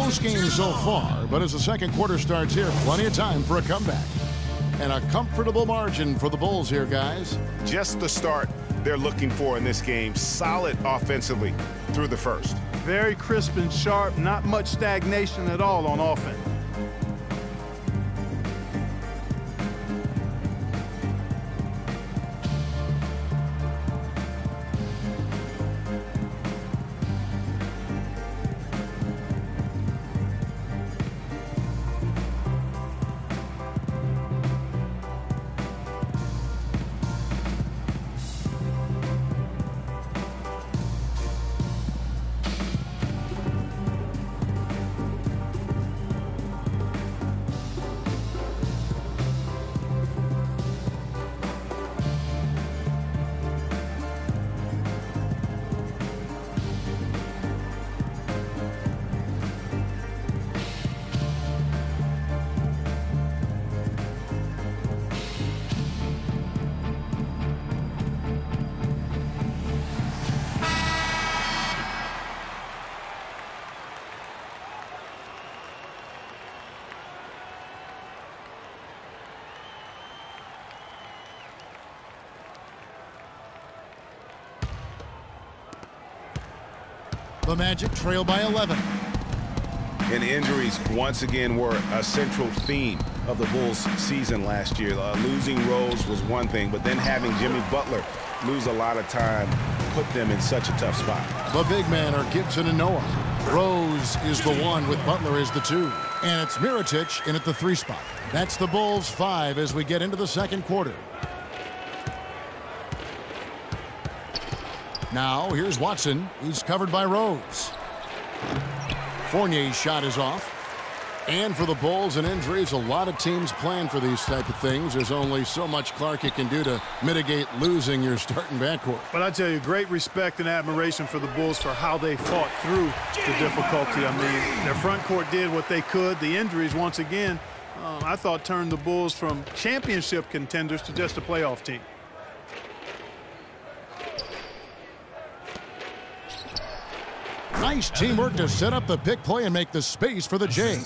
Close game so far, but as the second quarter starts here, plenty of time for a comeback. And a comfortable margin for the Bulls here, guys. Just the start they're looking for in this game. Solid offensively through the first. Very crisp and sharp, not much stagnation at all on offense. The Magic trail by 11. And injuries once again were a central theme of the Bulls season last year. Losing Rose was one thing, but then having Jimmy Butler lose a lot of time put them in such a tough spot. The big men are Gibson and Noah. Rose is the 1 with Butler as the 2. And it's Mirotic in at the 3 spot. That's the Bulls 5 as we get into the second quarter. Now, here's Watson. He's covered by Rose. Fournier's shot is off. And for the Bulls and injuries, a lot of teams plan for these type of things. There's only so much Clark can do to mitigate losing your starting backcourt. But I tell you, great respect and admiration for the Bulls for how they fought through the difficulty. I mean, their front court did what they could. The injuries, once again, I thought turned the Bulls from championship contenders to just a playoff team. Nice teamwork to set up the pick play and make the space for the J.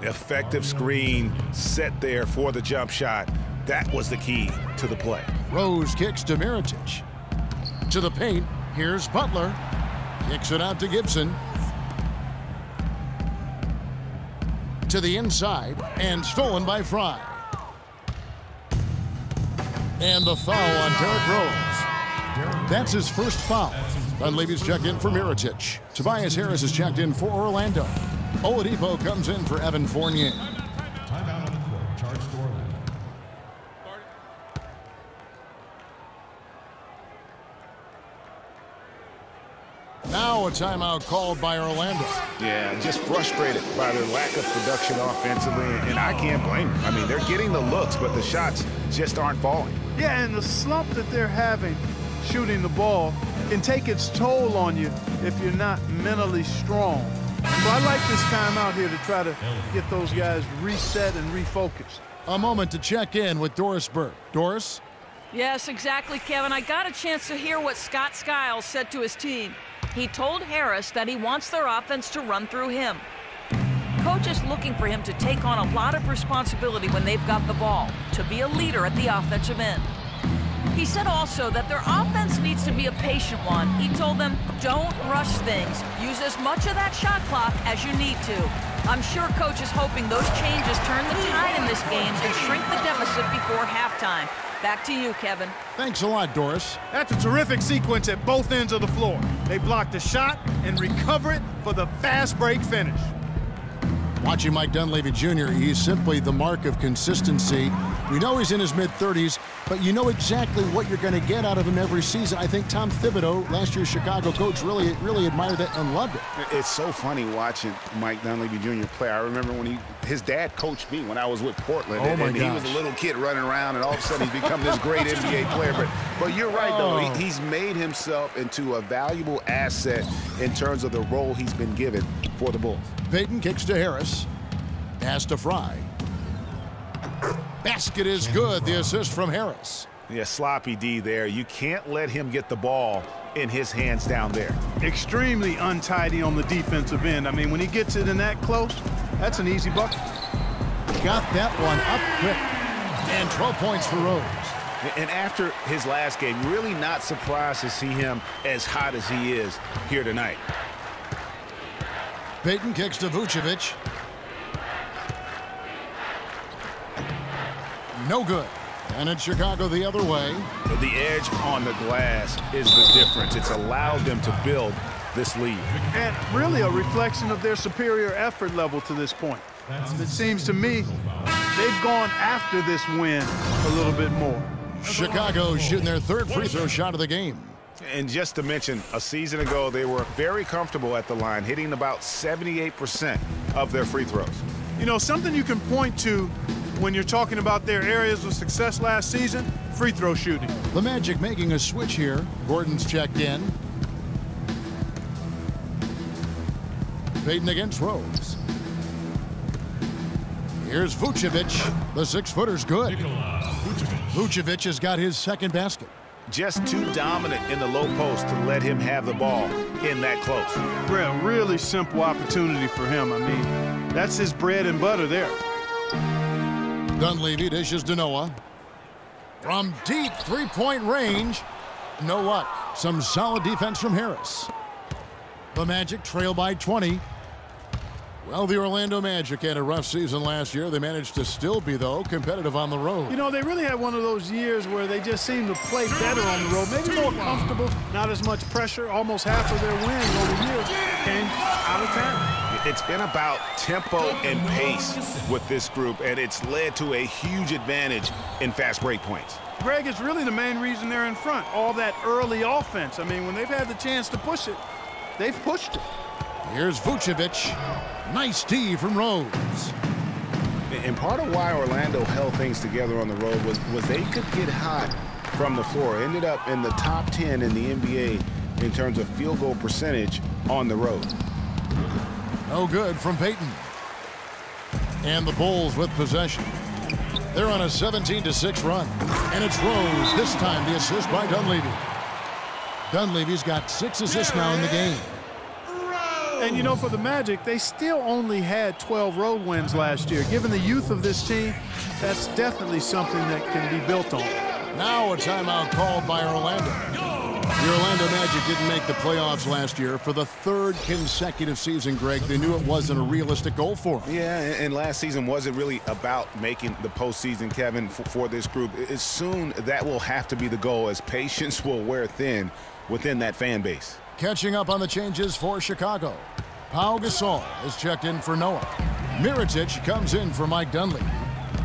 Effective screen set there for the jump shot. That was the key to the play. Rose kicks to Mirotic. To the paint. Here's Butler. Kicks it out to Gibson. To the inside. And stolen by Fry. And the foul on Derrick Rose. That's his first foul. Dunleavy's checked in for Mirotic. Tobias Harris is checked in for Orlando. Oladipo comes in for Evan Fournier. Timeout on the court. Charge to Orlando. Now a timeout called by Orlando. Yeah, just frustrated by their lack of production offensively, and I can't blame them. I mean, they're getting the looks, but the shots just aren't falling. Yeah, and the slump that they're having shooting the ball can take its toll on you if you're not mentally strong. So I like this timeout here to try to get those guys reset and refocused. A moment to check in with Doris Burke. Doris? Yes, exactly, Kevin. I got a chance to hear what Scott Skiles said to his team. He told Harris that he wants their offense to run through him. Coach is looking for him to take on a lot of responsibility when they've got the ball, to be a leader at the offensive end. He said also that their offense needs to be a patient one. He told them, don't rush things. Use as much of that shot clock as you need to. I'm sure Coach is hoping those changes turn the tide in this game and shrink the deficit before halftime. Back to you, Kevin. Thanks a lot, Doris. That's a terrific sequence at both ends of the floor. They block the shot and recover it for the fast break finish. Watching Mike Dunleavy Jr., he's simply the mark of consistency. We know he's in his mid-30s, but you know exactly what you're going to get out of him every season. I think Tom Thibodeau, last year's Chicago coach, really admired that and loved it. It's so funny watching Mike Dunleavy Jr. play. I remember when his dad coached me when I was with Portland, and he was a little kid running around, and all of a sudden he's become this great NBA player. But you're right, though. He's made himself into a valuable asset in terms of the role he's been given for the Bulls. Payton kicks to Harris. Pass to Fry. Basket is good. The assist from Harris. Yeah, sloppy D there. You can't let him get the ball in his hands down there. Extremely untidy on the defensive end. I mean, when he gets it in that close, that's an easy bucket. Got that one up quick. And 12 points for Rose. And after his last game, really not surprised to see him as hot as he is here tonight. Payton kicks to Vucevic. No good. And it's Chicago the other way. The edge on the glass is the difference. It's allowed them to build this lead. And really a reflection of their superior effort level to this point. It seems to me they've gone after this win a little bit more. Chicago shooting their third free throw shot of the game. And just to mention, a season ago, they were very comfortable at the line, hitting about 78% of their free throws. You know, something you can point to when you're talking about their areas of success last season, free throw shooting. The Magic making a switch here. Gordon's checked in. Payton against Rose. Here's Vucevic. The six-footer's good. Vucevic has got his second basket. Just too dominant in the low post to let him have the ball in that close. Well, really simple opportunity for him. I mean, that's his bread and butter there. Dunleavy dishes to Noah. From deep three-point range. No luck. Some solid defense from Harris. The Magic trail by 20. Well, the Orlando Magic had a rough season last year. They managed to still be, though, competitive on the road. You know, they really had one of those years where they just seemed to play better on the road. Maybe more comfortable, not as much pressure. Almost half of their wins over the year came out of town. It's been about tempo and pace with this group, and it's led to a huge advantage in fast break points. Greg, it's really the main reason they're in front. All that early offense. I mean, when they've had the chance to push it, they've pushed it. Here's Vucevic. Nice D from Rose. And part of why Orlando held things together on the road was they could get hot from the floor. Ended up in the top 10 in the NBA in terms of field goal percentage on the road. No good from Payton. And the Bulls with possession. They're on a 17-6 run. And it's Rose. This time the assist by Dunleavy. Dunleavy's got 6 assists now in the game. And, you know, for the Magic, they still only had 12 road wins last year. Given the youth of this team, that's definitely something that can be built on. Now a timeout called by Orlando. The Orlando Magic didn't make the playoffs last year for the third consecutive season, Greg. They knew it wasn't a realistic goal for them. Yeah, and last season wasn't really about making the postseason, Kevin, for this group. It's soon that will have to be the goal, as patience will wear thin within that fan base. Catching up on the changes for Chicago. Pau Gasol is checked in for Noah. Mirotic comes in for Mike Dunleavy.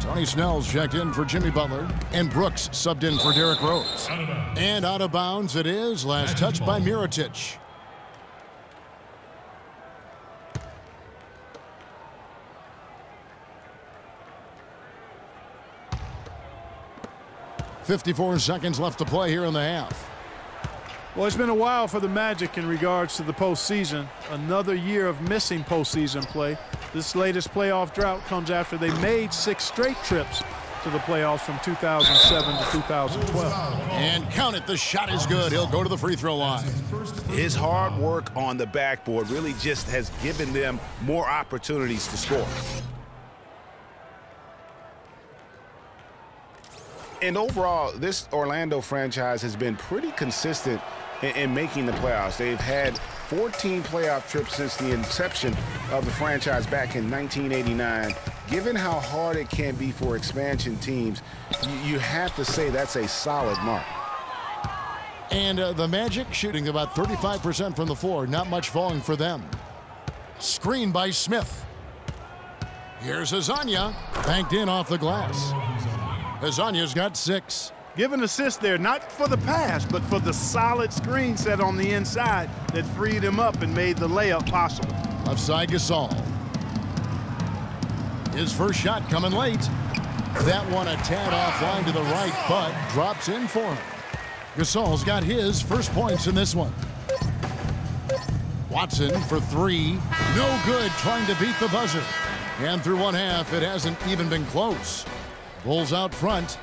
Tony Snell's checked in for Jimmy Butler. And Brooks subbed in for Derrick Rose. And out of bounds it is. Last touch by Mirotic. .54 seconds left to play here in the half. Well, it's been a while for the Magic in regards to the postseason. Another year of missing postseason play. This latest playoff drought comes after they made 6 straight trips to the playoffs from 2007 to 2012. And count it, the shot is good. He'll go to the free throw line. His hard work on the backboard really just has given them more opportunities to score. And overall, this Orlando franchise has been pretty consistent in making the playoffs. They've had 14 playoff trips since the inception of the franchise back in 1989. Given how hard it can be for expansion teams, you have to say that's a solid mark. And the Magic shooting about 35% from the floor. Not much falling for them. Screen by Smith. Here's Hezonja. Banked in off the glass. Hezonja's got 6. Give an assist there, not for the pass, but for the solid screen set on the inside that freed him up and made the layup possible. Left side Gasol. His first shot coming late. That one a tad offline to the right, but drops in for him. Gasol's got his first points in this one. Watson for 3. No good, trying to beat the buzzer. And through one half, it hasn't even been close. Bulls out front.